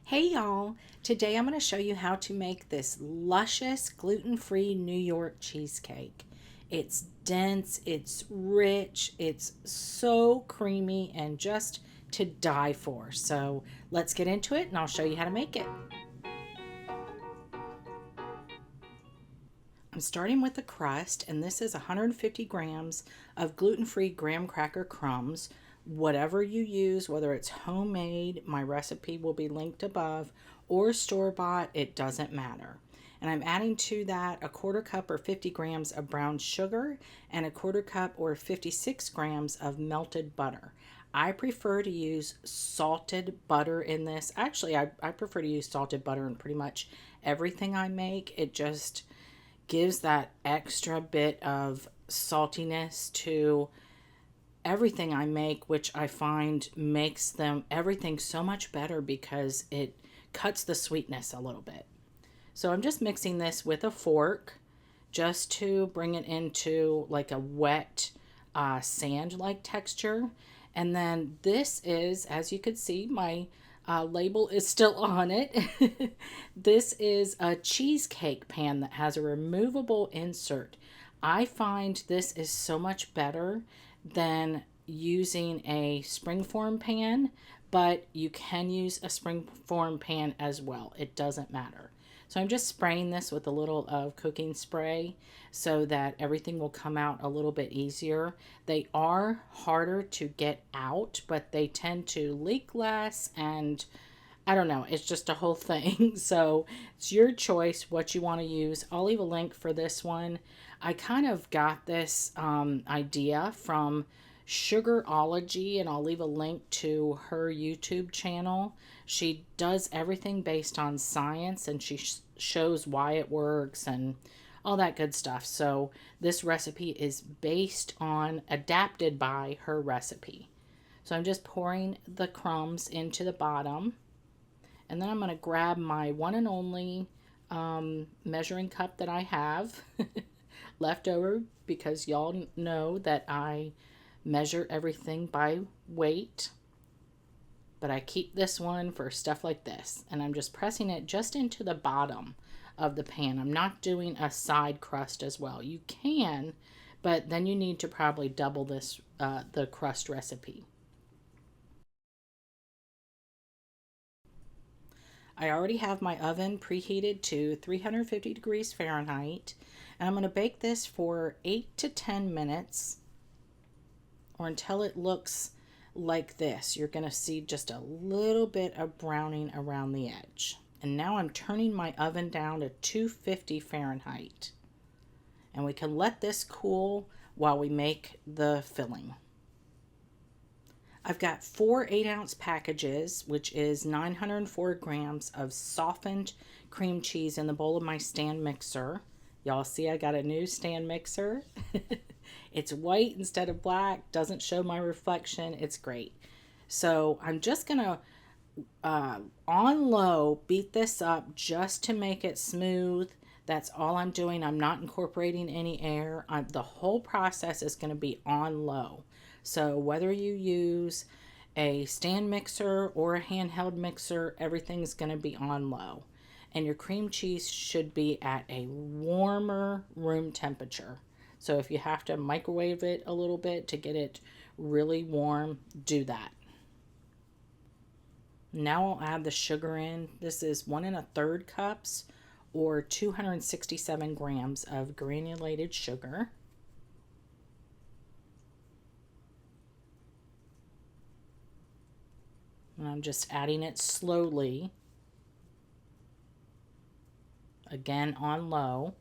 Hey y'all, today I'm going to show you how to make this luscious gluten-free New York cheesecake. It's dense, it's rich, it's so creamy and just to die for. So let's get into it and I'll show you how to make it. I'm starting with the crust, and this is 150 grams of gluten-free graham cracker crumbs. Whatever you use, whether it's homemade, my recipe will be linked above, or store-bought, it doesn't matter. And I'm adding to that a quarter cup or 50 grams of brown sugar and a quarter cup or 56 grams of melted butter. I prefer to use salted butter in this. Actually, I prefer to use salted butter in pretty much everything I make. It just gives that extra bit of saltiness to everything I make, which I find makes everything so much better because it cuts the sweetness a little bit. So I'm just mixing this with a fork just to bring it into like a wet sand-like texture. And then this is, as you could see, my label is still on it. This is a cheesecake pan that has a removable insert. I find this is so much better than using a springform pan, but you can use a springform pan as well. It doesn't matter. So I'm just spraying this with a little of cooking spray so that everything will come out a little bit easier. They are harder to get out, but they tend to leak less, and I don't know, it's just a whole thing. So it's your choice what you want to use. I'll leave a link for this one. I kind of got this idea from Sugarology, and I'll leave a link to her YouTube channel. She does everything based on science, and she shows why it works and all that good stuff. So this recipe is adapted by her recipe. So I'm just pouring the crumbs into the bottom, and then I'm going to grab my one and only measuring cup that I have left over, because y'all know that I measure everything by weight, but I keep this one for stuff like this. And I'm just pressing it just into the bottom of the pan. I'm not doing a side crust as well. You can, but then you need to probably double this the crust recipe. I already have my oven preheated to 350 degrees Fahrenheit, and I'm going to bake this for 8 to 10 minutes, or until it looks like this. You're going to see just a little bit of browning around the edge. And now I'm turning my oven down to 250 Fahrenheit. And we can let this cool while we make the filling. I've got 4 8-ounce packages, which is 904 grams of softened cream cheese in the bowl of my stand mixer. Y'all see I got a new stand mixer. It's white instead of black, doesn't show my reflection. It's great. So I'm just going to, on low, beat this up just to make it smooth. That's all I'm doing. I'm not incorporating any air. The whole process is going to be on low. So whether you use a stand mixer or a handheld mixer, everything's going to be on low. And your cream cheese should be at a warmer room temperature. So if you have to microwave it a little bit to get it really warm, do that. Now I'll add the sugar in. This is 1 1/3 cups or 267 grams of granulated sugar. And I'm just adding it slowly. Again, on low.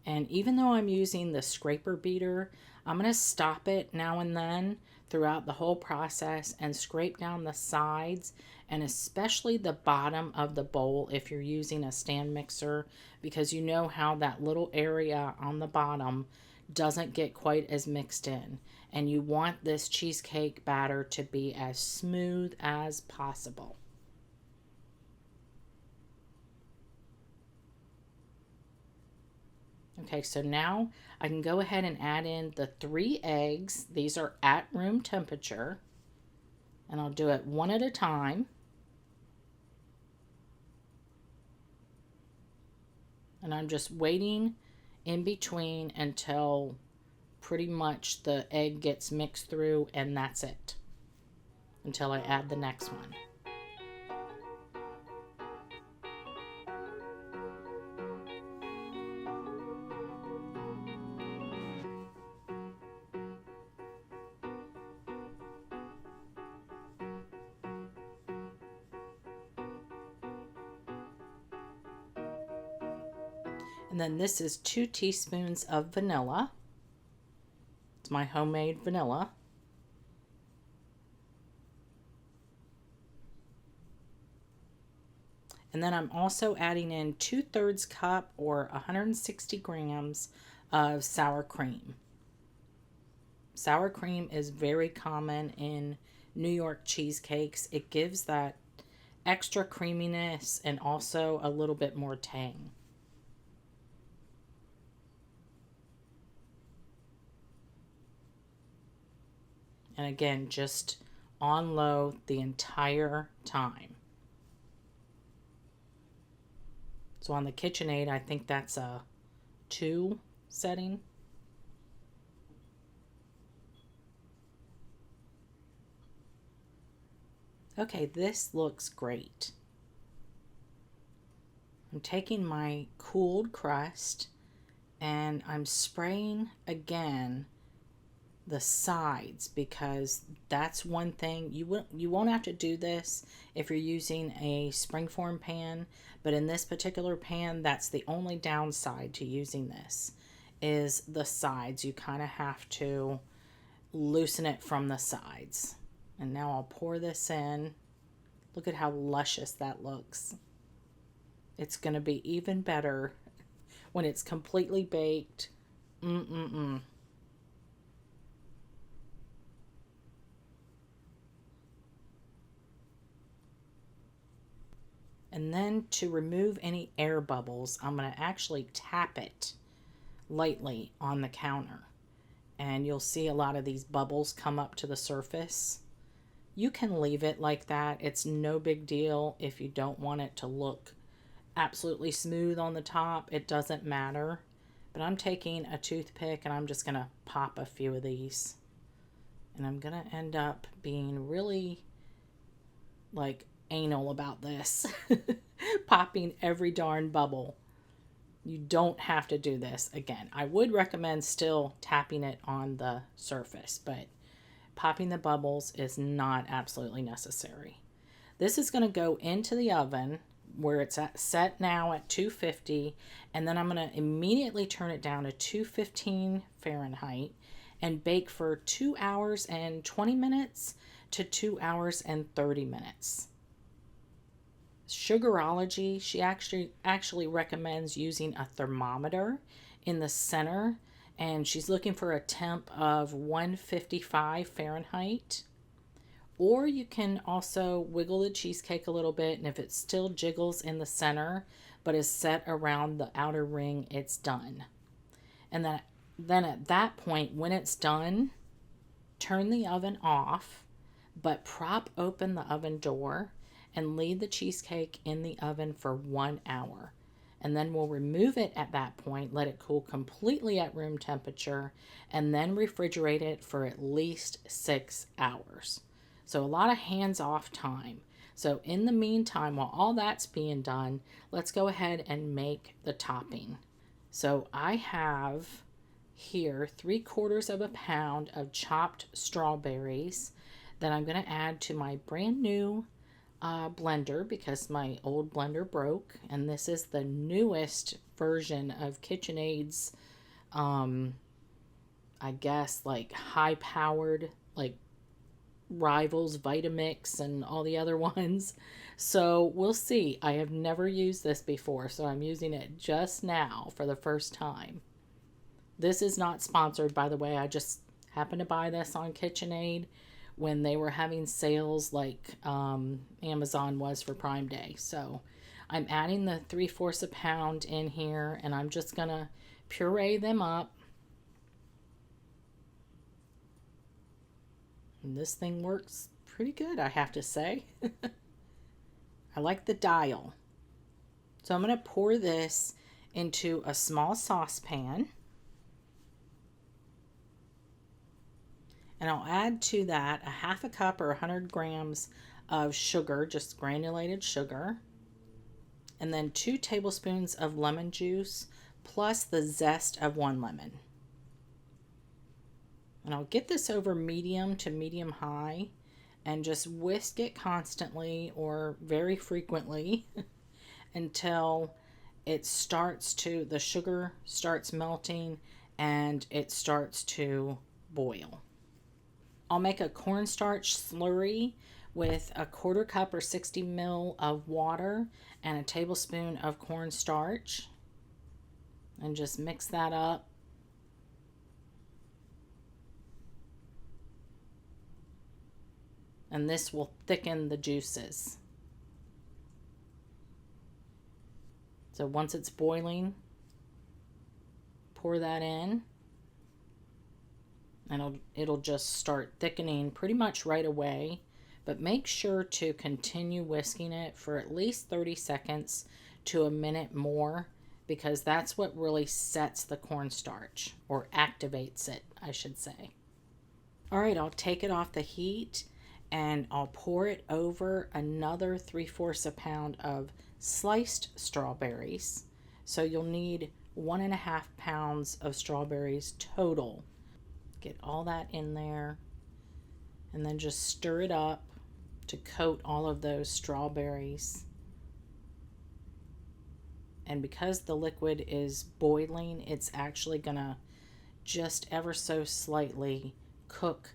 And even though I'm using the scraper beater, I'm going to stop it now and then throughout the whole process and scrape down the sides and especially the bottom of the bowl if you're using a stand mixer, because you know how that little area on the bottom doesn't get quite as mixed in. And you want this cheesecake batter to be as smooth as possible. Okay, so now I can go ahead and add in the 3 eggs. These are at room temperature. And I'll do it one at a time. And I'm just waiting in between until pretty much the egg gets mixed through, and that's it. Until I add the next one. And then this is 2 teaspoons of vanilla. It's my homemade vanilla. And then I'm also adding in 2/3 cup or 160 grams of sour cream. Sour cream is very common in New York cheesecakes. It gives that extra creaminess and also a little bit more tang. And again, just on low the entire time. So on the KitchenAid, I think that's a 2 setting. Okay, this looks great. I'm taking my cooled crust and I'm spraying again the sides, because that's one thing you won't have to do this if you're using a springform pan, but in this particular pan, that's the only downside to using this, is the sides. You kind of have to loosen it from the sides. And now I'll pour this in. Look at how luscious that looks. It's going to be even better when it's completely baked. And then to remove any air bubbles, I'm going to actually tap it lightly on the counter. And you'll see a lot of these bubbles come up to the surface. You can leave it like that. It's no big deal if you don't want it to look absolutely smooth on the top. It doesn't matter. But I'm taking a toothpick and I'm just going to pop a few of these. And I'm going to end up being really like anal about this. Popping every darn bubble. You don't have to do this. Again, I would recommend still tapping it on the surface, but popping the bubbles is not absolutely necessary. This is going to go into the oven where it's set now at 250, and then I'm going to immediately turn it down to 215 Fahrenheit and bake for 2 hours and 20 minutes to 2 hours and 30 minutes. Sugarology, she actually recommends using a thermometer in the center, and she's looking for a temp of 155 Fahrenheit. Or you can also wiggle the cheesecake a little bit, and if it still jiggles in the center but is set around the outer ring, it's done. And then at that point, when it's done, turn the oven off, but prop open the oven door and leave the cheesecake in the oven for 1 hour. And then we'll remove it at that point, let it cool completely at room temperature, and then refrigerate it for at least 6 hours. So a lot of hands-off time. So in the meantime, while all that's being done, let's go ahead and make the topping. So I have here 3/4 of a pound of chopped strawberries that I'm going to add to my brand new blender, because my old blender broke, and this is the newest version of KitchenAid's I guess like high powered like rivals, Vitamix and all the other ones. So we'll see. I have never used this before, so I'm using it just now for the first time. This is not sponsored, by the way. I just happened to buy this on KitchenAid when they were having sales like Amazon was for Prime Day. So I'm adding the 3/4 a pound in here, and I'm just gonna puree them up. And this thing works pretty good, I have to say. I like the dial. So I'm going to pour this into a small saucepan. And I'll add to that a half a cup or 100 grams of sugar, just granulated sugar. And then 2 tablespoons of lemon juice plus the zest of 1 lemon. And I'll get this over medium to medium high and just whisk it constantly or very frequently until it starts to, the sugar starts melting and it starts to boil. I'll make a cornstarch slurry with a 1/4 cup or 60 ml of water and a tablespoon of cornstarch, and just mix that up. And this will thicken the juices. So once it's boiling, pour that in, and it'll just start thickening pretty much right away. But make sure to continue whisking it for at least 30 seconds to a minute more, because that's what really sets the cornstarch, or activates it, I should say. All right, I'll take it off the heat and I'll pour it over another 3/4 pound of sliced strawberries. So you'll need 1.5 pounds of strawberries total. Get all that in there and then just stir it up to coat all of those strawberries. And because the liquid is boiling, it's actually gonna just ever so slightly cook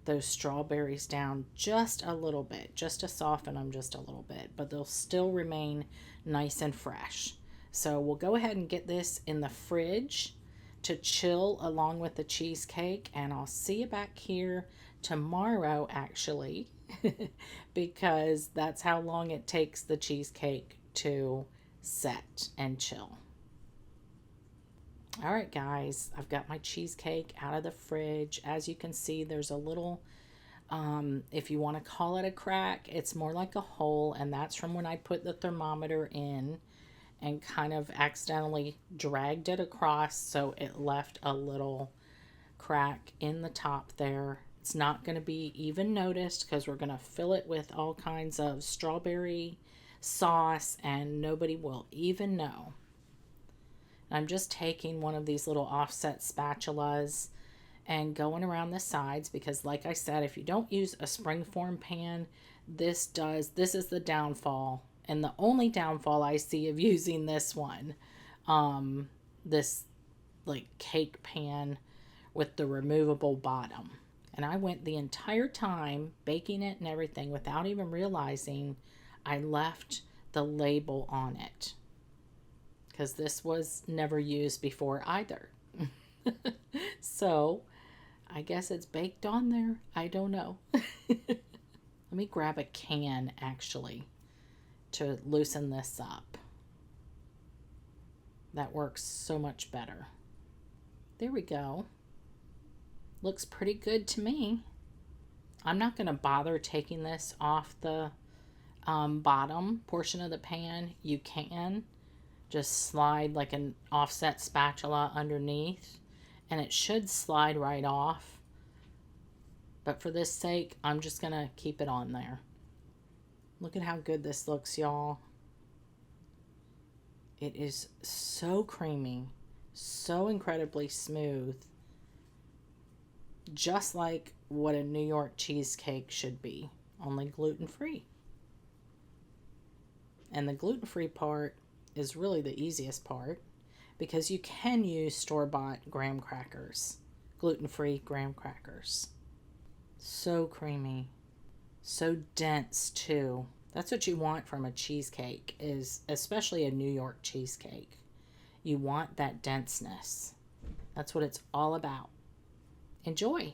those strawberries down just a little bit, just to soften them just a little bit, but they'll still remain nice and fresh. So we'll go ahead and get this in the fridge to chill along with the cheesecake, and I'll see you back here tomorrow actually because that's how long it takes the cheesecake to set and chill. All right, guys, I've got my cheesecake out of the fridge. As you can see, there's a little, if you want to call it a crack, it's more like a hole, and that's from when I put the thermometer in and kind of accidentally dragged it across, so it left a little crack in the top there. It's not going to be even noticed because we're going to fill it with all kinds of strawberry sauce and nobody will even know. I'm just taking one of these little offset spatulas and going around the sides because, like I said, if you don't use a springform pan, this is the downfall, and the only downfall I see of using this one, this like cake pan with the removable bottom. And I went the entire time baking it and everything without even realizing I left the label on it, because this was never used before either. So I guess it's baked on there. I don't know. Let me grab a can actually to loosen this up. That works so much better. There we go. Looks pretty good to me. I'm not going to bother taking this off the bottom portion of the pan. You can just slide like an offset spatula underneath and it should slide right off. But for this sake, I'm just going to keep it on there. Look at how good this looks, y'all. It is so creamy, so incredibly smooth. Just like what a New York cheesecake should be, only gluten-free. And the gluten-free part is really the easiest part because you can use store-bought graham crackers, gluten-free graham crackers. So creamy, so dense too. That's what you want from a cheesecake, is especially a New York cheesecake. You want that denseness. That's what it's all about. Enjoy.